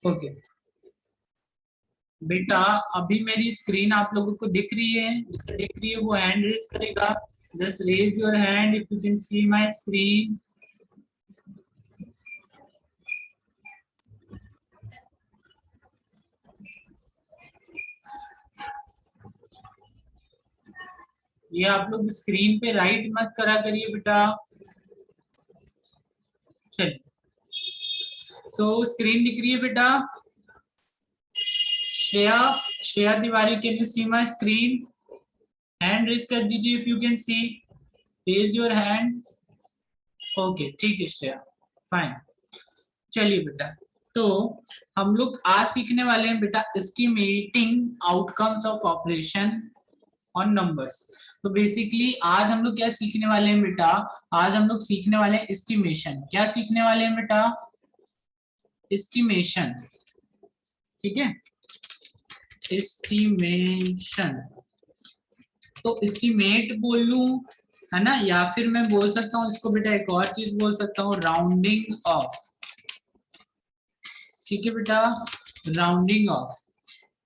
Okay बेटा, अभी मेरी स्क्रीन आप लोगों को दिख रही है? जिससे दिख रही है वो हैंड रेज करेगा। Just raise your hand if you can see my screen. ये आप लोग स्क्रीन पे राइट मत करा करिए बेटा। चलिए, सो स्क्रीन दिख रही है बेटा? Shreya, Shreya Tiwari, can you see my screen? Hand raise कर दीजिए if you can see. Raise your hand. Okay ठीक है श्रेया, फाइन। चलिए बेटा, तो हम लोग आज सीखने वाले हैं बेटा estimating outcomes of operation on numbers. तो बेसिकली आज हम लोग क्या सीखने वाले हैं बेटा? आज हम लोग सीखने वाले हैं एस्टिमेशन। क्या सीखने वाले हैं बेटा? एस्टिमेशन, ठीक है, एस्टिमेशन। तो एस्टिमेट बोल लूं, है ना, या फिर मैं बोल सकता हूँ इसको बेटा, एक और चीज बोल सकता हूँ, राउंडिंग ऑफ। ठीक है बेटा, राउंडिंग ऑफ।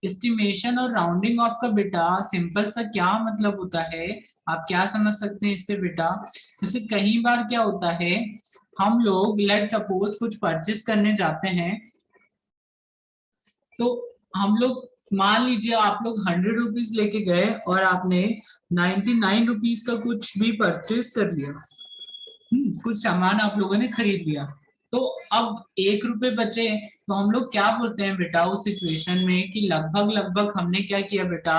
एस्टिमेशन और राउंडिंग ऑफ का बेटा सिंपल सा क्या मतलब होता है, आप क्या समझ सकते हैं इससे बेटा? जैसे कई बार क्या होता है, हम लोग लेट सपोज कुछ परचेस करने जाते हैं, तो हम लोग मान लीजिए आप लोग 100 रुपीज लेके गए और आपने 99 रुपीज का कुछ भी परचेस कर लिया। कुछ सामान आप लोगों ने खरीद लिया, तो अब 1 रुपए बचे। तो हम लोग क्या बोलते हैं बेटा उस सिचुएशन में कि लगभग लगभग हमने क्या किया बेटा,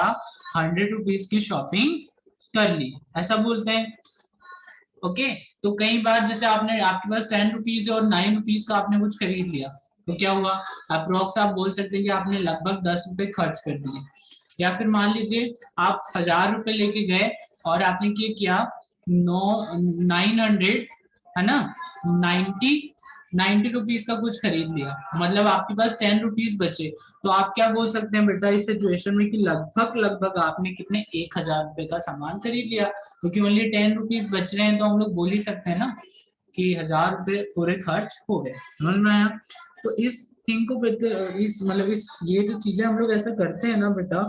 100 रुपीज की शॉपिंग कर ली, ऐसा बोलते हैं। ओके, तो कई बार जैसे आपने, आपके पास 10 रुपीज और 9 रुपीज का आपने कुछ खरीद लिया, तो क्या हुआ, अप्रोक्स आप बोल सकते हैं कि आपने लगभग 10 रुपए खर्च कर दिए। या फिर मान लीजिए आप 1000 रुपए लेके गए और आपने क्या किया, 900, है ना, 90 रुपीज का कुछ खरीद लिया, मतलब आपके पास 10 रुपीज बचे। तो आप क्या बोल सकते हैं बेटा इस सिचुएशन में कि लगभग लगभग आपने कितने, 1000 रुपए का सामान खरीद लिया, क्योंकि ओनली 10 रुपीज बच रहे हैं। तो हम लोग बोल ही सकते हैं ना कि 1000 रुपए पूरे खर्च हो गए। समझ में आया? तो इस थिंग को इस मतलब इस ये जो चीजें हम लोग ऐसा करते हैं ना बेटा,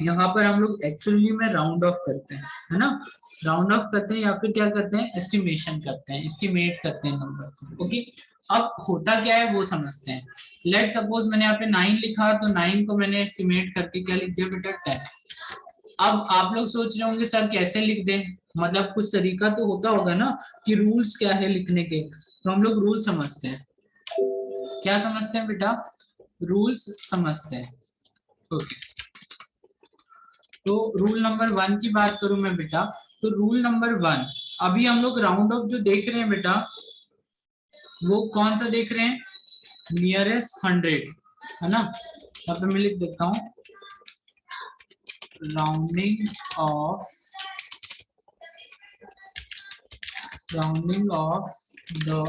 यहाँ पर हम लोग एक्चुअली में राउंड ऑफ करते हैं, है ना, राउंड ऑफ करते हैं या फिर क्या करते हैं, एस्टिमेशन करते हैं, एस्टिमेट करते हैं नंबर। ओके, अब होता क्या है वो समझते हैं। लेट सपोज मैंने यहाँ पे 9 लिखा, तो 9 को मैंने एस्टिमेट करके क्या लिख दिया बेटा, 10। अब आप लोग सोच रहे होंगे सर कैसे लिख दें, मतलब कुछ तरीका तो होता होगा ना कि रूल्स क्या है लिखने के। तो हम लोग रूल समझते हैं। क्या समझते हैं बेटा? रूल्स समझते हैं। ओके, तो रूल नंबर 1 की बात करूं मैं बेटा, तो रूल नंबर 1, अभी हम लोग राउंड ऑफ जो देख रहे हैं बेटा, वो कौन सा देख रहे हैं, नियरेस्ट 100, है ना। यहाँ पे मैं लिख देता हूँ, rounding off the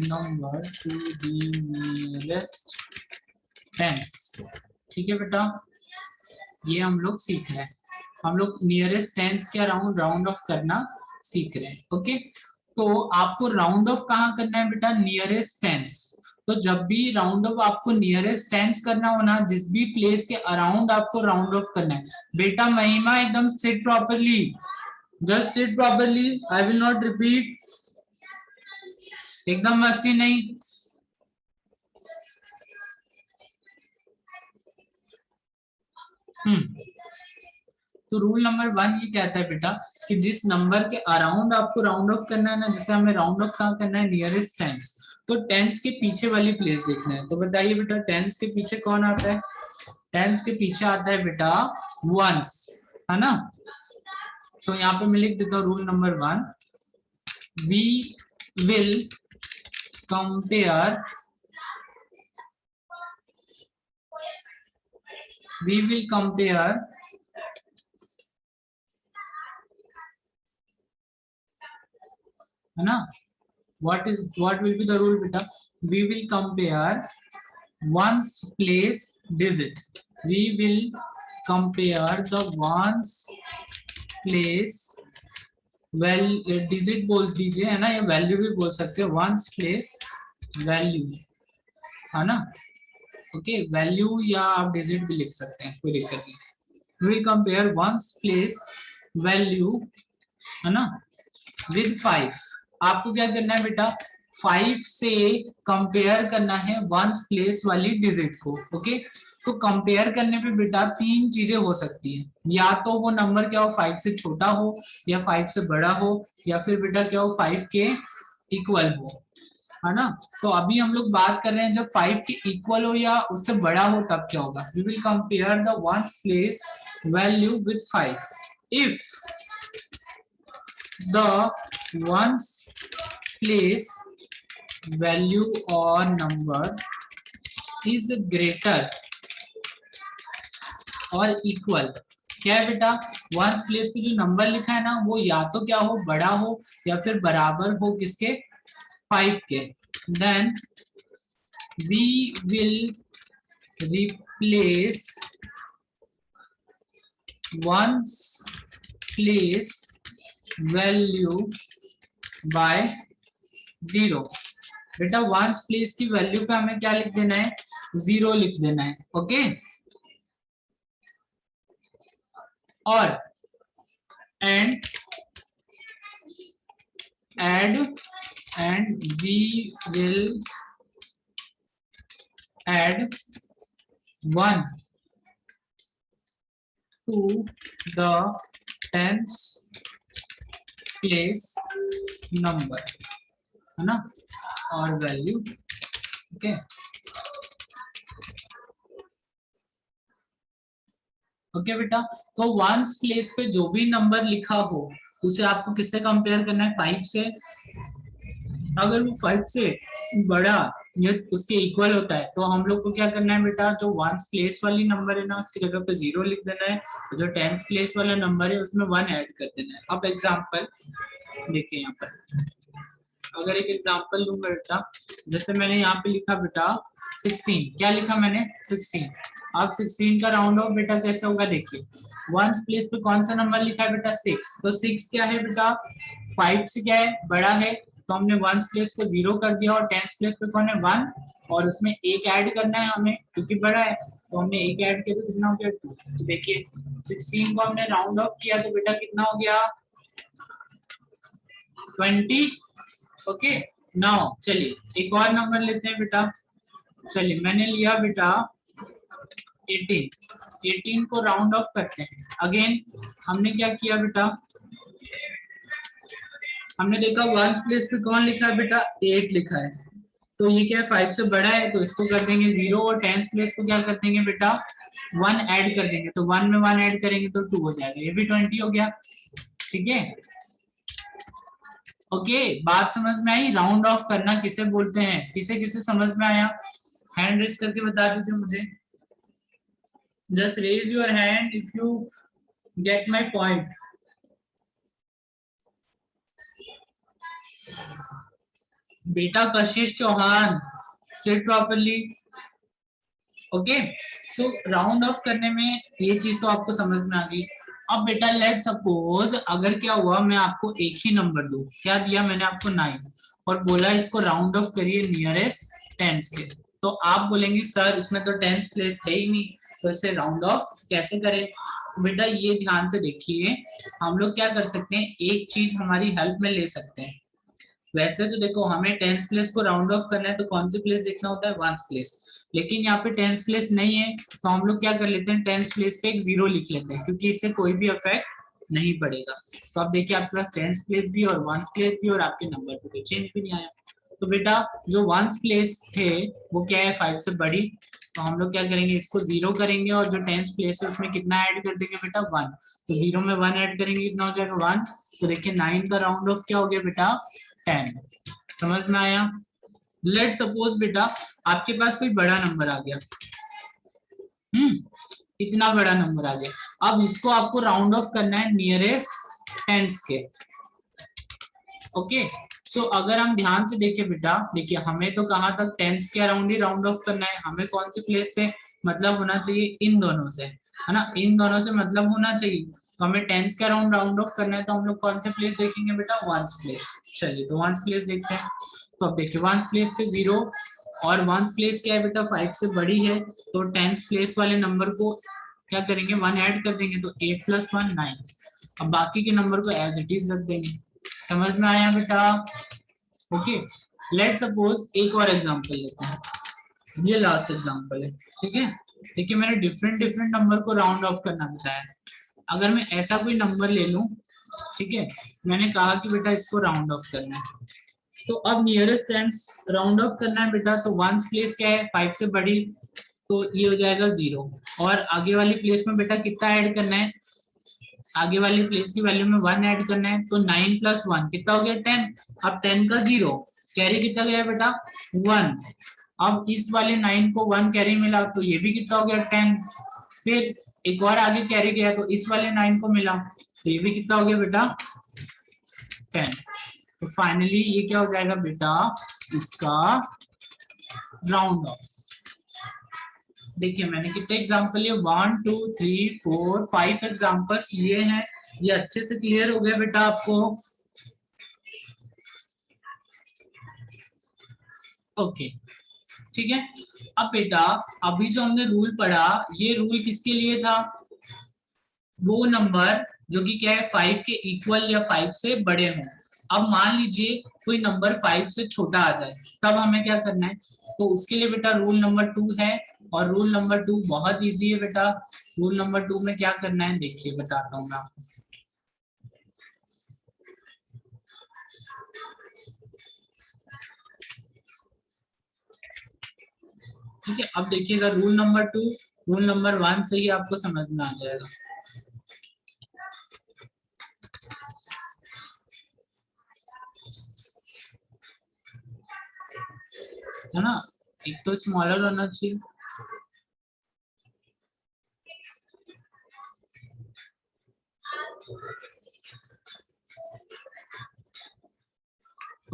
number to the nearest tense. ठीक है बेटा, ये हम लोग सीख रहे हैं, हम लोग नियरेस्ट टेंस के अराउंड राउंड ऑफ करना सीख रहे हैं। ओके, तो आपको राउंड ऑफ कहाँ करना है बेटा, नियरेस्ट टेंस। तो जब भी राउंड ऑफ आपको नियरेस्ट टेंस करना हो ना, जिस भी प्लेस के अराउंड आपको राउंड ऑफ करना है बेटा, महिमा एकदम sit properly, just sit properly, I will not repeat, एकदम मस्ती नहीं। तो रूल नंबर 1 ये कहता है बेटा कि जिस नंबर के अराउंड आपको राउंड ऑफ करना है ना, जिससे हमें राउंड ऑफ कहाँ करना है, नियरेस्ट टेंस। तो टेंस के पीछे वाली प्लेस देखना है। तो बताइए बेटा टेंस के पीछे कौन आता है? टेंस के पीछे आता है बेटा वंस, है ना। तो यहाँ पे मैं लिख देता हूँ rule number 1, we will compare, we will compare है ना, what will be the rule beta, we will compare ones place digit, we will compare the ones place well digit बोल दीजिए, है ना, या वैल्यू भी बोल सकते हैं, ones place वैल्यू, है ना। ओके, वैल्यू या आप डिजिट भी लिख सकते हैं, कोई दिक्कत नहीं। We will compare ones place value, है ना, विद 5। आपको क्या करना है बेटा, 5 से कंपेयर करना है वंस प्लेस वाली डिजिट को। ओके, तो कंपेयर करने पे बेटा तीन चीजें हो सकती हैं, या तो वो नंबर क्या हो 5 से छोटा हो, या 5 से बड़ा हो, या फिर बेटा क्या हो 5 के इक्वल हो, है ना। तो अभी हम लोग बात कर रहे हैं जब 5 के इक्वल हो या उससे बड़ा हो तब क्या होगा। We will compare the ones place value with 5 if the ones place value or number is greater or equal। क्या है बेटा, वंस प्लेस पे जो नंबर लिखा है ना वो या तो क्या हो बड़ा हो या फिर बराबर हो किसके, 5 के, then we will replace ones place value by 0। बेटा वंस प्लेस की वैल्यू पे हमें क्या लिख देना है, 0 लिख देना है। ओके, और and we will add 1 to the tens place number, है ना, और वैल्यू। ओके, ओके बेटा, तो वंस प्लेस पे जो भी नंबर लिखा हो उसे आपको किससे कंपेयर करना है, 5 से। अगर वो 5 से बड़ा या उसके इक्वल होता है तो हम लोग को क्या करना है बेटा, जो वंस प्लेस वाली नंबर है ना उसकी जगह पे 0 लिख देना है, जो टेंथ प्लेस वाला नंबर है उसमें 1 ऐड कर देना है। अब एग्जांपल देखिए, यहाँ पर अगर एक एग्जांपल लूंगा बेटा, जैसे मैंने यहाँ पे लिखा बेटा 16, क्या लिखा मैंने 16। अब 16 का राउंड ऑफ बेटा कैसे होगा, देखिए वंस प्लेस पे कौन सा नंबर लिखा है बेटा 6, तो 6 क्या है बेटा 5 से क्या है बड़ा है, तो हमने वंस प्लेस को 0 कर दिया, और टेंथ प्लेस पे कौन है 1, और उसमें एक ऐड करना है हमें क्योंकि बड़ा है, तो हमने एक ऐड किया तो कितना हो गया 2। तो देखिए 16 को हमने राउंड ऑफ किया तो बेटा कितना हो गया 20। ओके, नाउ चलिए एक और नंबर लेते हैं बेटा, चलिए मैंने लिया बेटा 18 को राउंड ऑफ करते हैं। अगेन हमने क्या किया बेटा, हमने देखा वंस प्लेस पे कौन लिखा है बेटा 8 लिखा है, तो ये क्या है 5 से बड़ा है तो इसको कर देंगे 0, और टेंथ प्लेस को क्या कर देंगे बेटा 1 ऐड कर देंगे, तो 1 में 1 ऐड करेंगे तो 2 हो जाएगा, ये भी 20 हो गया। ठीक है, ओके, बात समझ में आई। राउंड ऑफ करना किसे बोलते हैं, किसे किसे समझ में आया, हैंड रेज करके बता दीजिए मुझे, just raise your hand if you get my point. बेटा Kashish Chauhan, sit properly. Okay, so round off करने में ये चीज तो आपको समझ में आ गई। अब बेटा लेट सपोज अगर क्या हुआ मैं आपको एक ही नंबर दूं, क्या दिया मैंने आपको 9, और बोला इसको राउंड ऑफ करिए नियरेस्ट टेंस के, तो आप बोलेंगे सर इसमें तो टेंस प्लेस है ही नहीं, तो इसे राउंड ऑफ कैसे करें। तो बेटा ये ध्यान से देखिए, हम लोग क्या कर सकते हैं, एक चीज हमारी हेल्प में ले सकते हैं। वैसे तो देखो हमें टेंस प्लेस को राउंड ऑफ करना है तो कौन सी प्लेस देखना होता है, वंस प्लेस, लेकिन यहाँ पे टेंस प्लेस नहीं है तो हम लोग क्या कर लेते हैं, टेंस प्लेस पे एक 0 लिख लेते हैं क्योंकि इससे कोई भी इफेक्ट नहीं पड़ेगा। तो आप देखिए आपके पास टेंस प्लेस भी और वंस प्लेस भी, और आपके नंबर पे कोई चेंज भी नहीं आया। तो बेटा जो वंस प्लेस थे वो क्या है 5 से बड़ी, तो हम लोग क्या करेंगे इसको 0 करेंगे, और जो टेंस प्लेस है उसमें कितना ऐड कर देंगे बेटा 1, तो 0 में 1 ऐड करेंगे कितना हो जाएगा 1। तो देखिए 9 का राउंड ऑफ क्या हो गया बेटा 10। समझ में आया। लेट सपोज बेटा आपके पास कोई बड़ा नंबर आ गया, इतना बड़ा नंबर आ गया, अब इसको आपको राउंड ऑफ करना है नियरेस्ट टेंस के। ओके, सो अगर हम ध्यान से देखें बेटा, देखिए हमें तो कहां तक टेंस के अराउंड ही राउंड ऑफ करना है, हमें कौन सी प्लेस से मतलब होना चाहिए, इन दोनों से, है ना, इन दोनों से मतलब होना चाहिए। तो हमें टेंस के अराउंड राउंड ऑफ करना है तो हम लोग कौन से प्लेस देखेंगे बेटा, वंस प्लेस। चलिए तो वंस प्लेस देखते हैं। तो अब देखिए वंस प्लेस पे 0, और वंस प्लेस क्या है बेटा 5 से बड़ी है, तो टेंस प्लेस वाले नंबर को क्या करेंगे 1 ऐड कर देंगे, तो 8 + 1 9। अब बाकी के नंबर को एज इट इज रख देंगे। समझ में आया बेटा? ओके, लेट सपोज एक और एग्जांपल लेते हैं, ये लास्ट एग्जांपल है, ठीक है। देखिए मैंने डिफरेंट डिफरेंट नंबर को राउंड ऑफ करना बताया। अगर मैं ऐसा कोई नंबर ले लूं, ठीक है, मैंने कहा कि बेटा इसको राउंड ऑफ करना है, तो अब नियरेस्ट टेंस राउंड ऑफ करना है बेटा, तो वंस प्लेस क्या है 5 से बड़ी, तो ये हो जाएगा 0। और आगे वाली प्लेस में बेटा कितना ऐड करना है, आगे वाली प्लेस की वैल्यू में 1 ऐड करना है, तो 9 + 1 कितना हो गया 10। अब 10 का 0 कैरी कितना गया बेटा 1। अब इस वाले 9 को 1 कैरी मिला, तो ये भी कितना हो गया 10। फिर एक और आगे कैरी गया, तो इस वाले 9 को मिला, तो ये भी कितना हो गया बेटा 10। तो फाइनली ये क्या हो जाएगा बेटा इसका राउंड ऑफ। देखिए मैंने कितने एग्जांपल लिए 1 2 3 4 5 एग्जांपल्स लिए हैं। ये अच्छे से क्लियर हो गया बेटा आपको? ओके ठीक है। अब बेटा अभी जो हमने रूल पढ़ा, ये रूल किसके लिए था, वो नंबर जो कि क्या है 5 के इक्वल या 5 से बड़े हों। अब मान लीजिए कोई नंबर 5 से छोटा आ जाए, तब हमें क्या करना है, तो उसके लिए बेटा रूल नंबर 2 है। और रूल नंबर 2 बहुत इजी है बेटा। रूल नंबर 2 में क्या करना है देखिए बताता हूँ मैं आपको। ठीक है, अब देखिएगा रूल नंबर 2 रूल नंबर 1 से ही आपको समझ में आ जाएगा। है ना, एक तो स्मॉलर होना चाहिए,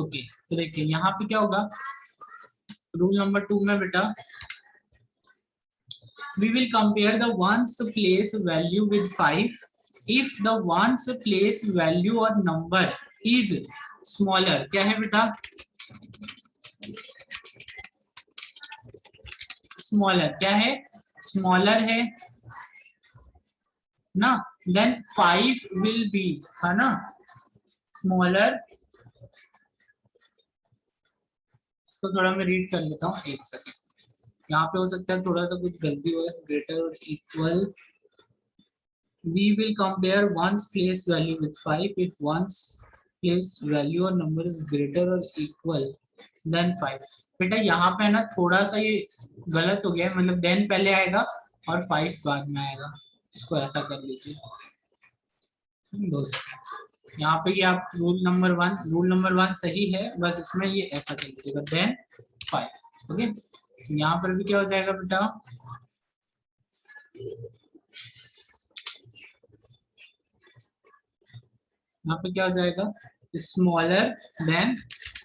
ओके। तो देखिए यहाँ पे क्या होगा, रूल नंबर 2 में बेटा we will compare the ones place value with 5 if the ones place value or number is smaller। क्या है बेटा स्मॉलर, क्या है स्मॉलर है ना, देन 5 will be, है ना स्मॉलर। इसको थोड़ा मैं रीड कर लेता हूँ, एक सेकंड। यहाँ पे हो सकता है थोड़ा सा कुछ गलती हो, ग्रेटर और equal. We will compare one's place value with 5 if one's place value or number is greater or equal than 5। बेटा यहाँ पे है ना थोड़ा सा ये गलत हो गया है, मतलब then पहले आएगा और 5 बाद में आएगा। इसको ऐसा कर लीजिए, यहाँ पे ये आप रूल नंबर 1 सही है, बस इसमें ये ऐसा कर लीजिएगा then 5। ओके, यहाँ पर भी क्या हो जाएगा बेटा, यहाँ पे क्या हो जाएगा स्मॉलर देन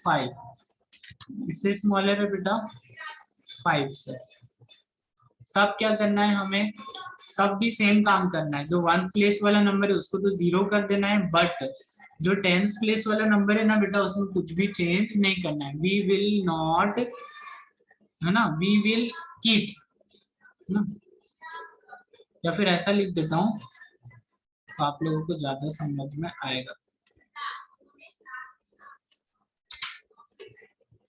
5। इससे स्मॉलर है बेटा 5 से। तब क्या करना है हमें, तब भी सेम काम करना है, जो 1 प्लेस वाला नंबर है उसको तो 0 कर देना है, बट जो 10 प्लेस वाला नंबर है ना बेटा उसमें कुछ भी चेंज नहीं करना है। वी विल नॉट, है ना, वी विल कीप ना, या फिर ऐसा लिख देता हूँ तो आप लोगों को ज्यादा समझ में आएगा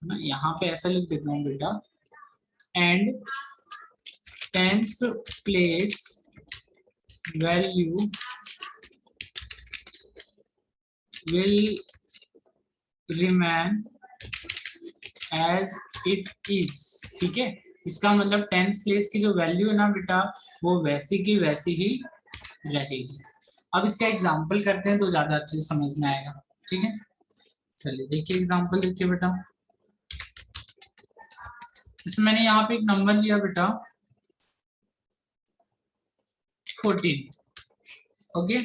ना। यहाँ पे ऐसा लिख देता हूँ बेटा, and 10th place value will remain as it is। ठीक है, इसका मतलब 10th प्लेस की जो वैल्यू है ना बेटा वो वैसी की वैसी ही रहेगी। अब इसका एग्जांपल करते हैं तो ज्यादा अच्छे से समझ में आएगा। ठीक है, चलिए देखिए एग्जांपल देखिए बेटा। इसमें मैंने यहाँ पे एक नंबर लिया बेटा 14। ओके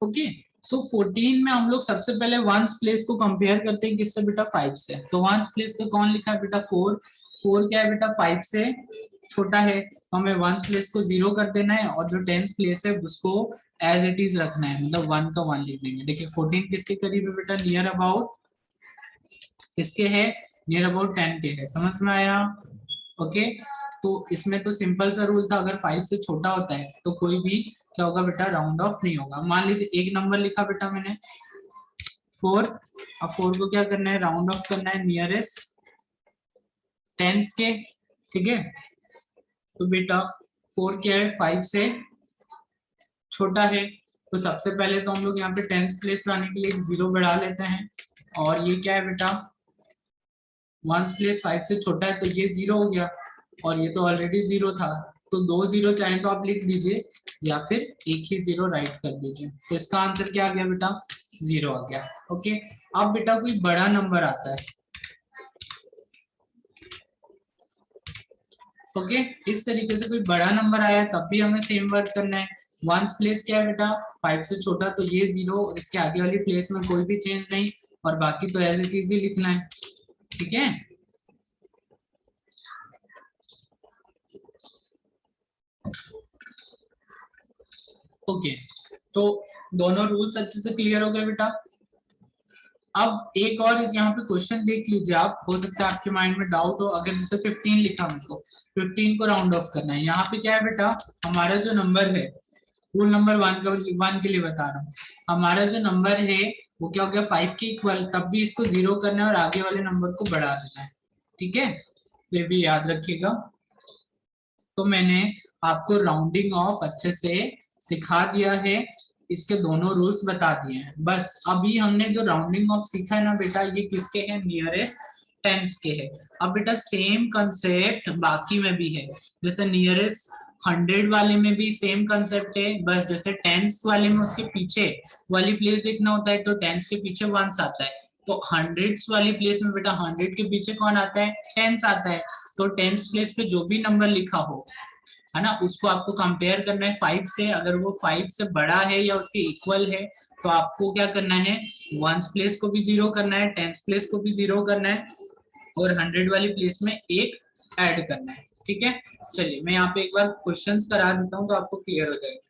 ओके, सो 14 में हम लोग सबसे पहले वंस प्लेस को कंपेयर करते हैं किससे बेटा 5 से। तो वंस प्लेस पे कौन लिखा है बेटा 4। 4 क्या है बेटा 5 से छोटा है, तो हमें वंस प्लेस को 0 कर देना है और जो 10th प्लेस है उसको एज इट इज रखना है, मतलब 1 का 1 लिख देंगे। देखिए 14 किसके करीब है बेटा, नियर अबाउट इसके है नियर अबाउट 10 के है, समझ में आया? ओके, तो इसमें तो सिंपल सा रूल था, अगर 5 से छोटा होता है तो कोई भी क्या होगा बेटा, राउंड ऑफ नहीं होगा। मान लीजिए एक नंबर लिखा बेटा मैंने 4, अब 4 को क्या करना है, राउंड ऑफ करना है नियरेस्ट टेंस के, ठीक है? तो बेटा 4 क्या है, 5 से छोटा है, तो सबसे पहले तो हम लोग यहाँ पे टेंस प्लेस लाने के लिए 0 बढ़ा लेते हैं, और ये क्या है बेटा, 1 प्लेस 5 से छोटा है तो ये 0 हो गया, और ये तो ऑलरेडी 0 था, तो 2 0 चाहे तो आप लिख दीजिए या फिर एक ही 0 राइट कर दीजिए, तो इसका आंसर क्या आ गया बेटा, 0 आ गया। ओके, अब बेटा कोई बड़ा नंबर आता है, ओके, इस तरीके से कोई बड़ा नंबर आया है तब भी हमें सेम वर्क करना है। 1 प्लेस क्या है बेटा, 5 से छोटा, तो ये 0, इसके आगे वाली प्लेस में कोई भी चेंज नहीं, और बाकी तो एज इट इज ही लिखना है, ठीक है? ओके, तो दोनों रूल्स अच्छे से क्लियर हो गए बेटा। अब एक और यहाँ पे क्वेश्चन देख लीजिए आप, हो सकता है आपके माइंड में डाउट हो, अगर जैसे 15 लिखा मेरे को, 15 को राउंड ऑफ करना है, यहाँ पे क्या है बेटा, हमारा जो नंबर है, रूल नंबर 1 के लिए बता रहा हूँ, हमारा जो नंबर है वो क्या हो गया, 5 के इक्वल, तब भी इसको 0 करना है और आगे वाले नंबर को बढ़ा देना है, ठीक है? तो ये भी याद रखिएगा। तो मैंने आपको राउंडिंग ऑफ अच्छे से सिखा दिया है, इसके दोनों रूल्स बता दिए हैं। बस अभी हमने जो राउंडिंग ऑफ सीखा है ना बेटा, ये किसके हैं, नियरेस्ट टेंस के है। अब बेटा सेम कंसेप्ट बाकी में भी है, जैसे नियरेस्ट 100 वाले में भी सेम कंसेप्ट है, बस जैसे टेंस वाले में उसके पीछे वाली प्लेस देखना होता है, तो टेंस के पीछे वंस आता है, तो हंड्रेड्स वाली प्लेस में बेटा 100 के पीछे कौन आता है, टेंस आता है, तो टेंस प्लेस पे जो भी नंबर लिखा हो, है ना, उसको आपको कंपेयर करना है 5 से, अगर वो 5 से बड़ा है या उसके इक्वल है तो आपको क्या करना है, वंस प्लेस को भी 0 करना है, टेंस प्लेस को भी 0 करना है, और 100 वाली प्लेस में एक ऐड करना है, ठीक है? चलिए मैं यहाँ पे एक बार क्वेश्चंस करा देता हूँ तो आपको क्लियर हो जाएगा।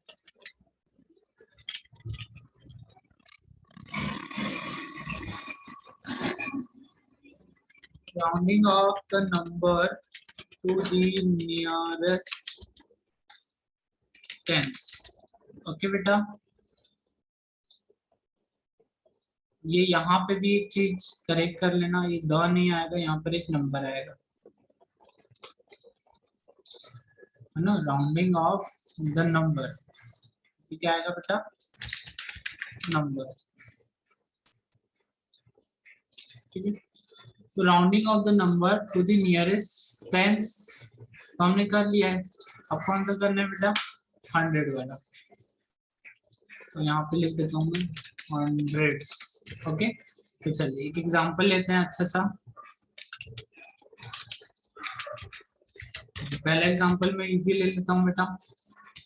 Rounding off the number to the nearest tense, okay बेटा, ये यहाँ पे भी एक चीज करेक्ट कर लेना, ये द नहीं आएगा, यहाँ पर एक नंबर आएगा, है ना, राउंडिंग ऑफ द नंबर, क्या आएगा बेटा, नंबर, ठीक है? तो rounding off the number to the nearest tense तो हमने कर लिया है, अब कौन सा करना है बेटा, 100 वाला, तो यहाँ पे लिख देता हूँ मैं 100, ओके? तो चलिए एक एग्जांपल लेते हैं अच्छा सा, पहला एग्जांपल मैं इजी ले लेता हूँ बेटा,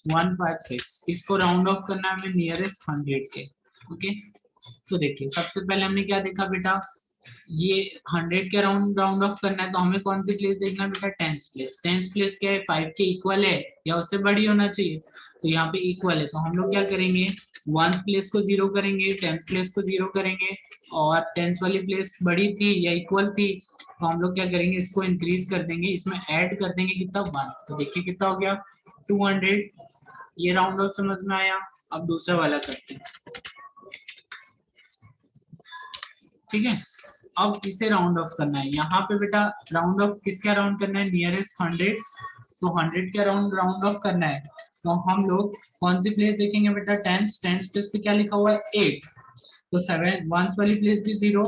156, इसको राउंड ऑफ करना है हमें नियरेस्ट 100 के, ओके? तो देखिए सबसे पहले हमने क्या देखा बेटा, ये 100 के राउंड ऑफ करना है, तो हमें कौन सी प्लेस देखना है बेटा, टेंस प्लेस, टेंस प्लेस क्या है, 5 के इक्वल है या उससे बड़ी होना चाहिए, तो यहाँ पे इक्वल है, तो हम लोग क्या करेंगे, वंस प्लेस को 0 करेंगे, टेंस प्लेस को 0 करेंगे, और टेंस वाली प्लेस बड़ी थी या इक्वल थी, तो हम लोग क्या करेंगे, इसको इंक्रीज कर देंगे, इसमें ऐड कर देंगे कितना, 1, तो देखिए कितना हो गया, 200, ये राउंड ऑफ समझ में आया। अब दूसरा वाला करते हैं, ठीक है? अब इसे राउंड ऑफ करना है, यहाँ पे बेटा राउंड ऑफ किसका राउंड करना है, नियरेस्ट 100, तो 100 का राउंड ऑफ करना है, तो हम लोग कौन सी प्लेस देखेंगे बेटा, टेंस, टेंस प्लेस पे क्या लिखा हुआ है, 8, तो 7 वंस वाली प्लेस भी 0,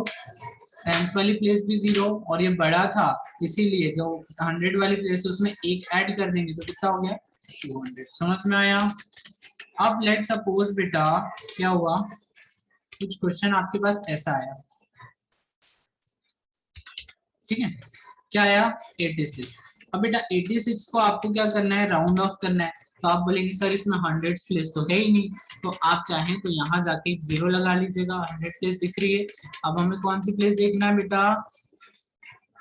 टेंस वाली प्लेस भी 0, और ये बड़ा था इसीलिए जो 100 वाली प्लेस उसमें एक ऐड कर देंगे, तो कितना हो गया, 200, समझ में आया? अब लेट सपोज बेटा क्या हुआ, कुछ क्वेश्चन आपके पास ऐसा आया, ठीक है, क्या आया, 86, अब बेटा 86 को आपको क्या करना है, राउंड ऑफ करना है, तो आप बोलेंगे सर इसमें 100 प्लेस तो है ही नहीं, तो आप चाहें तो यहाँ जाके 0 लगा लीजिएगा, 100 प्लेस दिख रही है, अब हमें कौन सी प्लेस देखना है बेटा,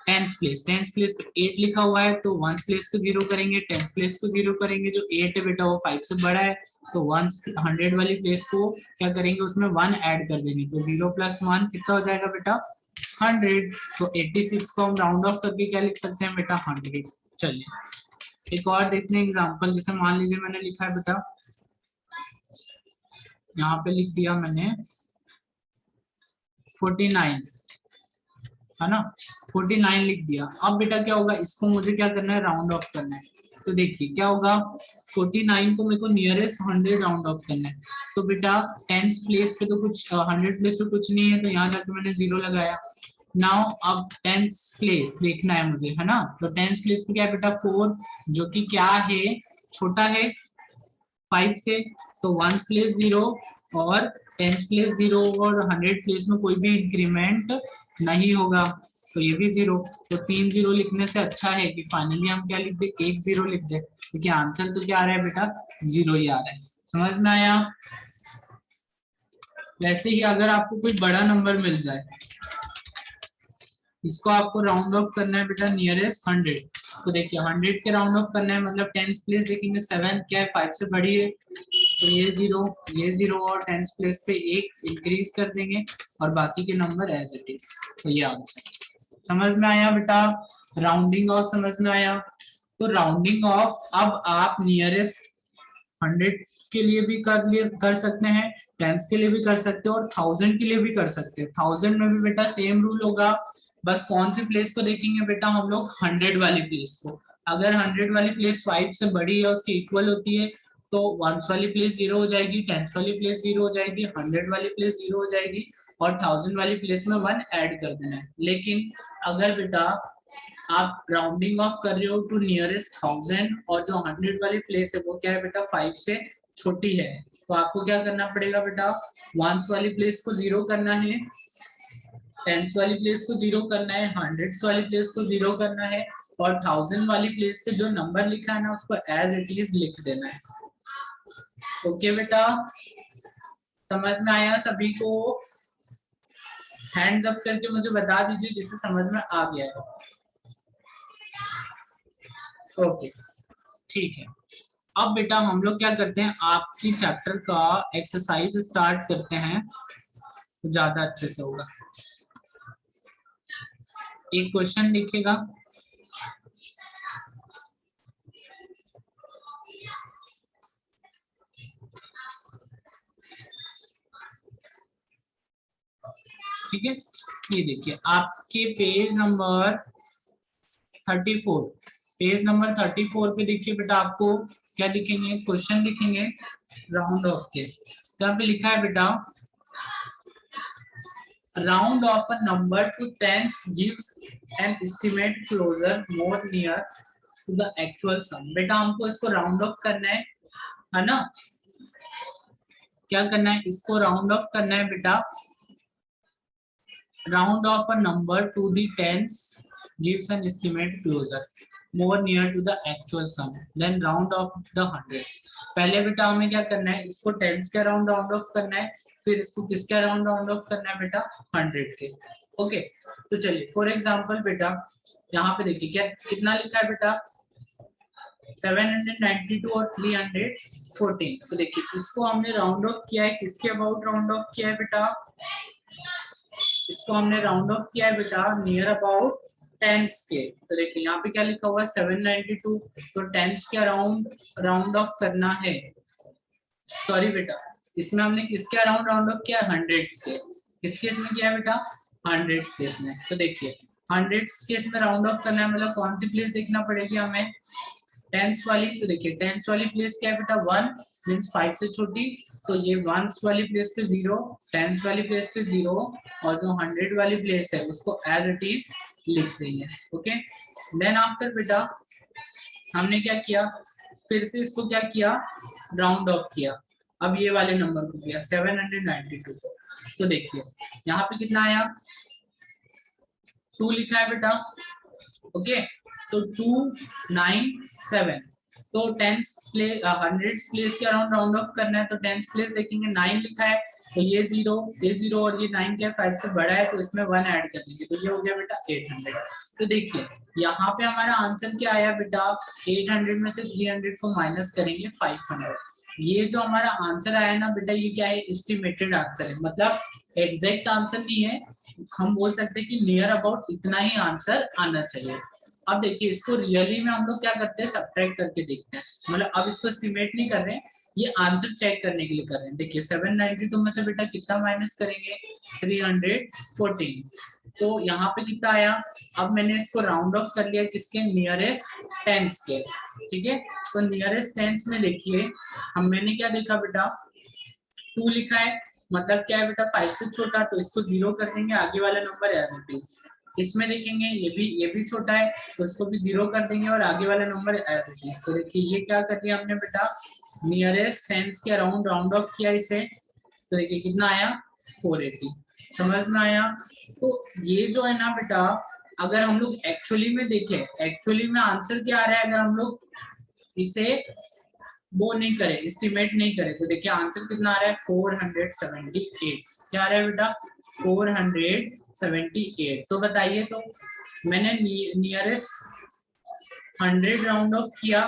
टेंस प्लेस, टेंस प्लेस तो 8 लिखा हुआ है, तो वंस प्लेस को 0 करेंगे, टेंस प्लेस को 0 करेंगे, जो 8 है बेटा वो 5 से बड़ा है, तो वंस 100 वाली प्लेस को क्या करेंगे, उसमें 1 ऐड कर देंगे, तो 0 + 1 कितना हो जाएगा बेटा, 100, तो 86 को हम राउंड ऑफ करके क्या लिख सकते हैं बेटा 100। चलिए एक और देखते हैं एग्जांपल, जैसे मान लीजिए मैंने लिखा है बेटा, यहाँ पे लिख दिया मैंने 49, है ना, 49 लिख दिया। अब बेटा क्या होगा, इसको मुझे क्या करना है, राउंड ऑफ करना है। तो देखिए क्या होगा, 49 को मेरे को नियरेस्ट 100 राउंड ऑफ करना है। तो बेटा 10th प्लेस पे तो कुछ 100 प्लेस पे कुछ नहीं है, तो यहाँ जाके मैंने 0 लगाया। नाउ अब 10th प्लेस देखना है मुझे, है ना। तो 10th प्लेस पे क्या है बेटा 4, जो कि क्या है, छोटा है 5 से, तो 1 प्लेस 0 और 10 प्लेस 0 और 100 प्लेस में कोई भी इंक्रीमेंट नहीं होगा, तो ये भी 0। तो 3 0 लिखने से अच्छा है कि फाइनली हम क्या लिख दे, 1 0 लिख दे, क्योंकि आंसर तो क्या आ रहा है बेटा 0 ही आ रहा है। समझ में आया। वैसे ही अगर आपको कोई बड़ा नंबर मिल जाए, इसको आपको राउंड ऑफ करना है बेटा नियरेस्ट 100। तो देखिए 100 के राउंड ऑफ करना है, मतलब 10th प्लेस देखेंगे 7 क्या है 5 से बड़ी है, तो ये 0 और 10th प्लेस पे 1 इंक्रीज कर देंगे और बाकी के नंबर एज इट इज। तो ये आंसर समझ में आया बेटा। राउंडिंग ऑफ समझ में आया। तो राउंडिंग ऑफ अब आप नियरेस्ट 100 के लिए भी कर सकते हैं, 10 के लिए भी कर सकते हैं और 1000 के लिए भी कर सकते हैं। 1000 में भी बेटा सेम रूल होगा, बस कौन सी प्लेस को देखेंगे बेटा हम लोग, 100 वाली प्लेस को। अगर 100 वाली प्लेस 5 से बड़ी है, उसकी इक्वल होती है, तो 1 वाली प्लेस 0 हो जाएगी, 10 वाली प्लेस 0 हो जाएगी, 100 वाली प्लेस 0 हो जाएगी और 1000 वाली प्लेस में 1 ऐड कर देना है। लेकिन अगर बेटा आप राउंडिंग ऑफ कर रहे हो टू नियरेस्ट 1000 और जो 100 वाली प्लेस है वो क्या है बेटा 5 से छोटी है, तो आपको क्या करना पड़ेगा बेटा, 1 वाली प्लेस को 0 करना है, 10 वाली प्लेस को 0 करना है, 100 वाली प्लेस को 0 करना है और 1000 वाली प्लेस पे जो नंबर लिखा है ना उसको एज इट इज लिख देना है। ओके बेटा, समझ में आया सभी को। हैंड्स अप करके मुझे बता दीजिए जिसे समझ में आ गया है। ओके ठीक है। अब बेटा हम लोग क्या करते हैं, आपकी चैप्टर का एक्सरसाइज स्टार्ट करते हैं, ज्यादा अच्छे से होगा। एक क्वेश्चन लिखिएगा, ठीक है। ये देखिए आपके पेज नंबर 34, पेज नंबर 34 पे देखिए बेटा आपको क्या लिखेंगे, क्वेश्चन लिखेंगे राउंड ऑफ के। यहाँ पे लिखा है बेटा, round of a number to tens gives an estimate closer more near to the actual sum। बेटा हमको इसको राउंड ऑफ करना है ना, क्या करना है, इसको राउंड ऑफ करना है बेटा। Round off a number to the tens gives an estimate closer more near to the actual sum then round off the hundreds। पहले बेटा हमें क्या करना है, इसको टेंस के राउंड ऑफ करना है, फिर इसको किसके राउंड ऑफ करना है बेटा 100 के। ओके तो चलिए फॉर एग्जांपल बेटा यहाँ पे देखिए क्या कितना लिखा है बेटा 792 और 314। तो देखिए इसको हमने राउंड ऑफ किया है, किसके अबाउट राउंड ऑफ किया है बेटा, इसको हमने राउंड ऑफ किया है बेटा नियर अबाउट टेंस के। तो देखिए यहाँ पे क्या लिखा हुआ है 792, तो टेंस के अराउंड राउंड ऑफ करना है। सॉरी बेटा इसमें हमने किसके अराउंड राउंड ऑफ किया, हंड्रेड्स के। किस केस में किया है बेटा, हंड्रेड्स केस में। तो देखिए हंड्रेड्स केस में राउंड ऑफ करना है, मतलब कौन सी प्लेस देखना पड़ेगी हमें, टेंस वाली। तो देखिए टेंस वाली प्लेस क्या है बेटा 1 मींस 5 से छोटी, तो ये 1 वाली प्लेस पे 0, टेंस वाली प्लेस पे 0 और जो 100 वाली प्लेस है उसको एज इट इज लिख देंगे। ओके देन आफ्टर बेटा हमने क्या किया, फिर से इसको क्या किया, राउंड ऑफ किया। अब ये वाले नंबर को किया 792 को। तो देखिए यहाँ पे कितना आया 2 लिखा है बेटा। ओके तो 297, तो टेंस प्लेस 100 प्लेस के अराउंड राउंड ऑफ करना है, तो टेंस प्लेस देखेंगे 9 लिखा है, तो ये 0 और ये 9 क्या 5 से बड़ा है, तो इसमें 1 ऐड कर दीजिए, तो ये हो गया बेटा 800। तो देखिए यहाँ पे हमारा आंसर क्या आया बेटा, 800 में से 300 को माइनस करेंगे 500। ये जो हमारा आंसर आया ना बेटा, ये क्या है, एस्टिमेटेड आंसर है, मतलब एग्जैक्ट आंसर नहीं है, हम बोल सकते हैं कि नियर अबाउट इतना ही आंसर आना चाहिए। अब देखिए इसको रियली में हम लोग क्या करते हैं, सब्ट्रैक्ट करके देखते हैं, मतलब अब इसको एस्टिमेट नहीं कर रहे हैं, ये आंसर चेक करने के लिए कर रहे हैं। देखिए 792 में से बेटा कितना माइनस करेंगे, 314, तो यहाँ पे कितना आया। अब मैंने इसको राउंड ऑफ कर लिया किसके, नियरेस्ट टेंस के, ठीक है। तो नियरेस्ट टेंस में देखिए हम मैंने क्या देखा बेटा, 2 लिखा है, मतलब क्या है बेटा 5 से छोटा, तो इसको 0 कर देंगे, आगे वाला नंबर एज इट इज। इसमें देखेंगे ये भी छोटा है, तो इसको भी 0 कर देंगे और आगे वाला नंबर एज इट इज। तो देखिए ये क्या कर दिया हमने बेटा, नियरेस्ट टेंस के अराउंड राउंड ऑफ किया इसे, तो देखिए कितना आया 480, समझ में आया। तो ये जो है ना बेटा, अगर हम लोग एक्चुअली में देखें, एक्चुअली में आंसर क्या आ रहा है, अगर हम लोग इसे वो नहीं करे, एस्टिमेट नहीं करे, तो देखिए आंसर कितना आ रहा है 478। क्या आ रहा है बेटा 478। तो बताइए, तो मैंने नियरेस्ट 100 राउंड ऑफ किया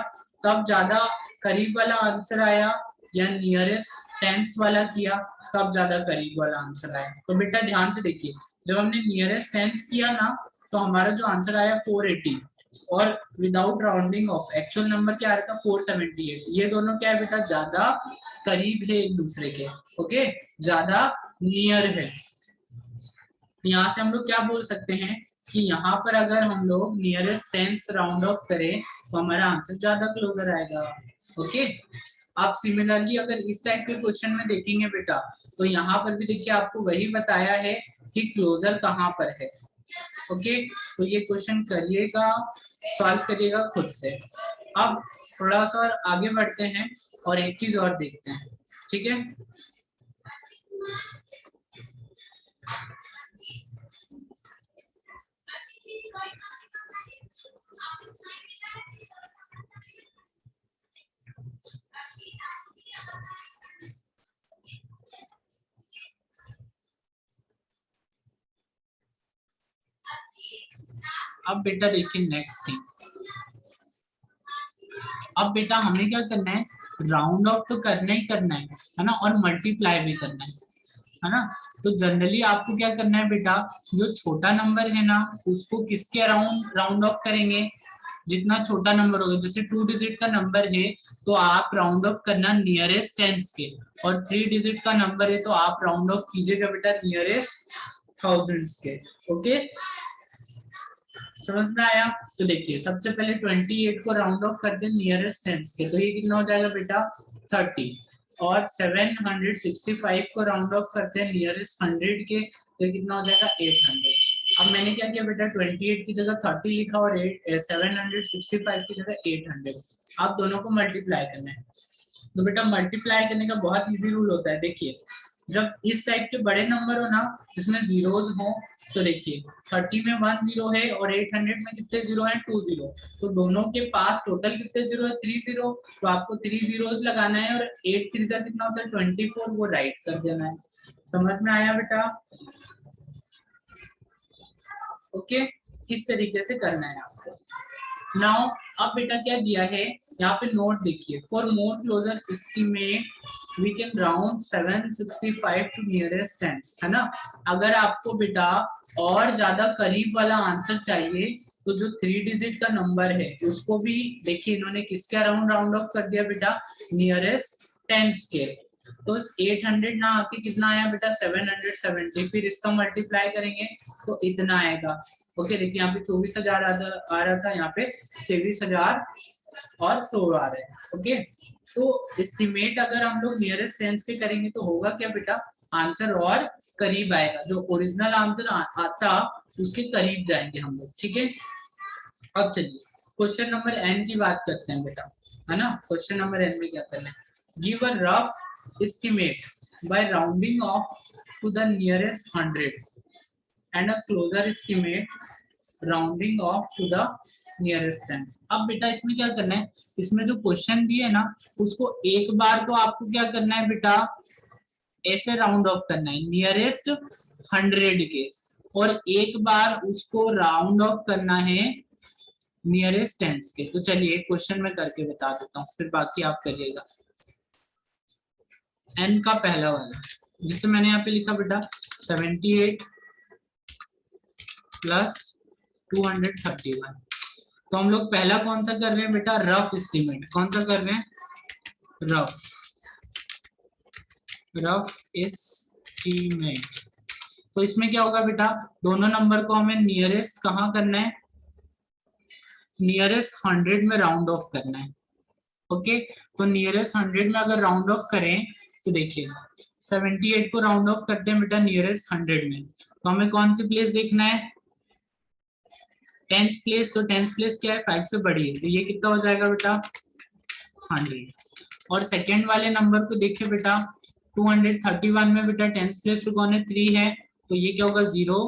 तब ज्यादा करीब वाला आंसर आया, या नियरेस्ट टेंस वाला किया तब ज्यादा करीब वाला आंसर आया। तो बेटा ध्यान से देखिए, जब हमने नियरेस्ट टेंस किया ना, तो हमारा जो आंसर आया 480, और without rounding off actual number क्या आ रहा था 478। ये दोनों क्या है बेटा, ज्यादा करीब है एक दूसरे के, ओके, ज्यादा नियर है। यहाँ से हम लोग क्या बोल सकते हैं कि यहाँ पर अगर हम लोग नियरेस्ट टेंस राउंड ऑफ करें तो हमारा आंसर ज्यादा क्लोजर आएगा, ओके। आप सिमिलरली अगर इस टाइप के क्वेश्चन में देखेंगे बेटा, तो यहाँ पर भी देखिए आपको वही बताया है कि क्लोजर कहाँ पर है, ओके। तो ये क्वेश्चन करिएगा, सॉल्व करिएगा खुद से। अब थोड़ा सा और आगे बढ़ते हैं और एक चीज और देखते हैं, ठीक है। अब बेटा देखिए नेक्स्ट थिंग, अब बेटा हमें क्या करना है, राउंड ऑफ तो करना ही करना है ना, और मल्टीप्लाई भी करना है ना। तो जनरली आपको क्या करना है बेटा, जो छोटा नंबर है ना उसको किसके अराउंड राउंड ऑफ करेंगे, जितना छोटा नंबर होगा, जैसे 2 डिजिट का नंबर है तो आप राउंड ऑफ करना नियरेस्ट टेंस के, और 3 डिजिट का नंबर है तो आप राउंड ऑफ कीजिएगा बेटा नियरेस्ट थाउजेंड्स के, ओके। समझ में आया। तो देखिए सबसे पहले 28 को राउंड ऑफ करते हैं नियरेस्ट टेंस के, तो ये कितना हो जाएगा बेटा 30, और 765 को राउंड ऑफ करते हैं नियरेस्ट 100 के, तो कितना हो जाएगा 800। अब मैंने क्या किया बेटा 28 की जगह 30 लिखा और 765 की जगह 800। अब दोनों को मल्टीप्लाई करना है, तो बेटा मल्टीप्लाई करने का बहुत इजी रूल होता है। देखिए जब इस टाइप के बड़े नंबर हो ना जिसमें जीरोज हो, तो देखिए 30 में 1 जीरो है और 800 में कितने जीरो हैं 2 जीरो, तो दोनों के पास टोटल कितने जीरो है 3 जीरो, तो आपको 3 जीरोज लगाना है, और 8 3 जा कितना होता है 24, वो राइट कर देना है। समझ में आया बेटा, ओके। इस तरीके से करना है आपको। नाउ अब बेटा क्या दिया है यहाँ पे, नोट देखिए, for more closer estimate we can round 765 to nearest tens, है ना। अगर आपको बेटा और ज्यादा करीब वाला आंसर चाहिए, तो जो 3 डिजिट का नंबर है उसको भी देखिए इन्होंने किसके अराउंड राउंड ऑफ कर दिया बेटा, नियरेस्ट टेंस के। तो 800 ना आके कितना आया बेटा 770, फिर इसका मल्टीप्लाई करेंगे तो इतना आएगा, ओके। देखिए यहाँ पे 24,000 आ रहा था, यहाँ पे 23,000 और 100 आ रहे हैं, ओके। तो एस्टिमेट अगर हम लोग नियरेस्ट टेंस के करेंगे तो होगा क्या बेटा, आंसर और करीब आएगा, जो ओरिजिनल आंसर आता उसके करीब जाएंगे हम लोग, ठीक है। अब चलिए क्वेश्चन नंबर एन की बात करते हैं बेटा, है ना। क्वेश्चन नंबर एन में क्या करना है, give a rough estimate by rounding off to the nearest 100 and a closer estimate rounding off to the nearest 10। अब बेटा इसमें क्या करना है, इसमें जो क्वेश्चन दिए ना उसको एक बार तो आपको क्या करना है बेटा, ऐसे राउंड ऑफ करना है नियरेस्ट 100 के, और एक बार उसको राउंड ऑफ करना है नियरेस्ट टेंस के। तो चलिए एक क्वेश्चन में करके बता देता हूँ, फिर बाकी आप करिएगा। एन का पहला वाला, जिससे मैंने यहाँ पे लिखा बेटा 78 प्लस 231। तो हम लोग पहला कौन सा कर रहे हैं बेटा, रफ एस्टिमेट। कौन सा कर रहे हैं, रफ एस्टिमेट। तो इसमें क्या होगा बेटा, दोनों नंबर को हमें नियरेस्ट कहाँ करना है, नियरेस्ट 100 में राउंड ऑफ करना है। ओके, तो नियरेस्ट 100 में अगर राउंड ऑफ करें तो देखिए 78 को राउंड ऑफ करते हैं बेटा नियरेस्ट 100 में, तो हमें कौन सी प्लेस देखना है, 10th प्लेस। तो 10th प्लेस क्या है, 5 से बड़ी है, तो ये कितना हो जाएगा बेटा 100। और सेकेंड वाले नंबर को देखिए बेटा 231 में बेटा 10th प्लेस पे कौन है, 3 है, तो ये क्या होगा 0,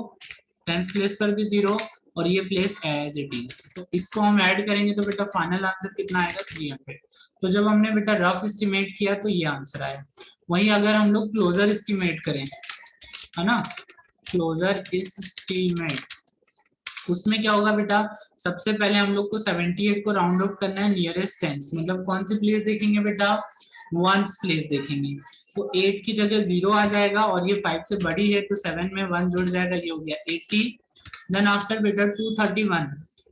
10th प्लेस पर भी 0, और ये प्लेस एज इट इज। तो इसको हम ऐड करेंगे तो बेटा फाइनल आंसर कितना आएगा 300। तो जब हमने बेटा रफ एस्टिमेट किया तो ये आंसर आया। वहीं अगर हम लोग क्लोजर एस्टिमेट करें, है ना, क्लोजर एस्टिमेट, उसमें क्या होगा बेटा, सबसे पहले हम लोग को 78 को राउंड ऑफ करना है नियरेस्ट 10, मतलब कौन सी प्लेस देखेंगे बेटा, 1 प्लेस देखेंगे। तो 8 की जगह 0 आ जाएगा, और ये 5 से बड़ी है तो 7 में 1 जुड़ जाएगा, ये हो गया 80। देन आफ्टर बेटा 231,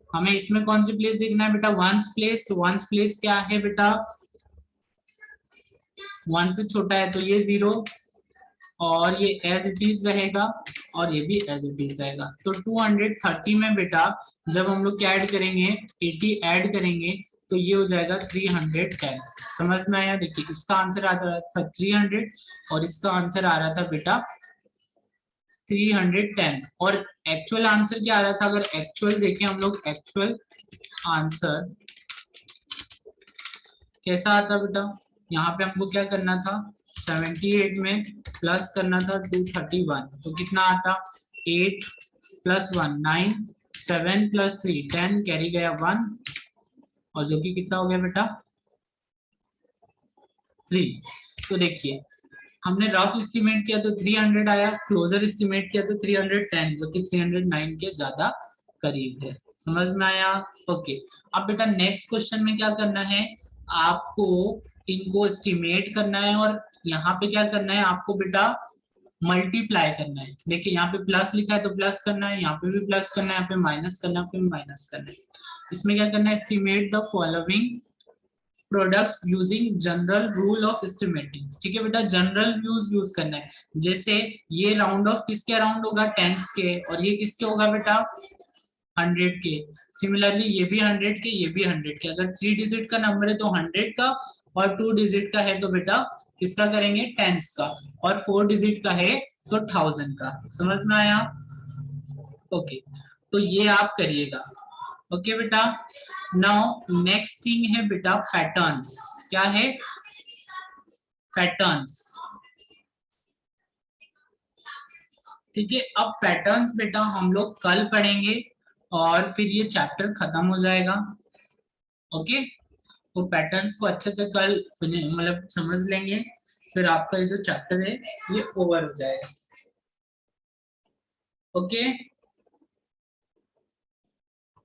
हमें इसमें कौन सी प्लेस देखना है बेटा, 1 प्लेस। तो 1 प्लेस क्या है बेटा, 1 से छोटा है तो ये 0, और ये एज इट इज रहेगा, और ये भी एज इट इज रहेगा। तो 230 में बेटा जब हम लोग क्या ऐड करेंगे, 80 ऐड करेंगे, तो ये हो जाएगा 310। समझ में आया, देखिए इसका आंसर आ रहा था 300 और इसका आंसर आ रहा था बेटा 310। और एक्चुअल आंसर क्या आ रहा था, अगर एक्चुअल देखें हम लोग, एक्चुअल आंसर कैसा आता बेटा, यहाँ पे हमको क्या करना था, 78 में प्लस करना था 231, तो कितना आता, 8 प्लस 1 9, 7 प्लस 3 10, कैरी गया 1, और जो कि कितना हो गया बेटा 3। तो देखिए हमने रफ एस्टिमेट किया तो 300 आया, क्लोजर एस्टिमेट किया तो 310, जो कि 309 के ज्यादा करीब है। समझ में आया, ओके। अब बेटा नेक्स्ट क्वेश्चन में क्या करना है, आपको इनको एस्टिमेट करना है, और यहाँ पे क्या करना है आपको बेटा, मल्टीप्लाई करना है। देखिए यहाँ पे प्लस लिखा है तो प्लस करना है, यहाँ पे भी प्लस करना है, यहाँ पे माइनस करना है, फिर माइनस करना है। इसमें क्या करना है, estimate the following products using general rule of estimating. ठीक है बेटा, जनरल यूज करना है। जैसे ये राउंड ऑफ किसके अराउंड होगा, टेंस के, और ये किसके होगा बेटा 100 के। सिमिलरली ये भी 100 के, ये भी 100 के। अगर 3 डिजिट का नंबर है तो 100 का, और 2 डिजिट का है तो बेटा किसका करेंगे, टेंस का, और 4 डिजिट का है तो 1000 का। समझ में आया, ओके। तो ये आप करिएगा, ओके बेटा। नाउ नेक्स्ट थिंग है बेटा पैटर्न्स। क्या है, पैटर्न्स। ठीक है, अब पैटर्न्स बेटा हम लोग कल पढ़ेंगे, और फिर ये चैप्टर खत्म हो जाएगा। ओके, तो पैटर्न्स को अच्छे से कल मतलब समझ लेंगे, फिर आपका ये जो चैप्टर है ये ओवर हो जाएगा। ओके,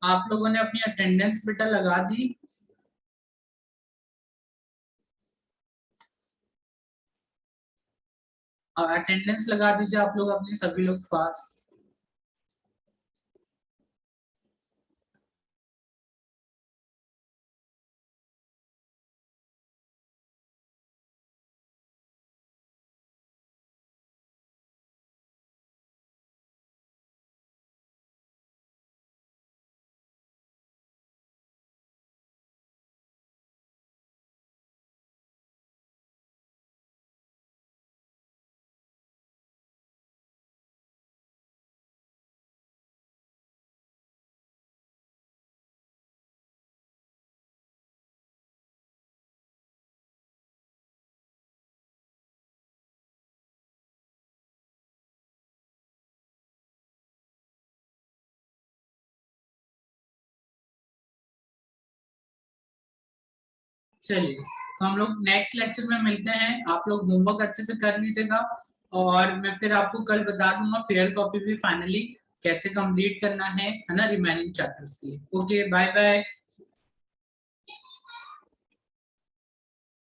आप लोगों ने अपनी अटेंडेंस बेटा लगा दी, और अटेंडेंस लगा दीजिए आप लोग अपने सभी लोग फास्ट। चलिए, तो हम लोग नेक्स्ट लेक्चर में मिलते हैं। आप लोग होमवर्क अच्छे से कर लीजिएगा, और मैं फिर आपको कल बता दूंगा फेयर कॉपी भी फाइनली कैसे कंप्लीट करना है ना, रिमेनिंग चैप्टर्स के लिए। Okay, bye bye.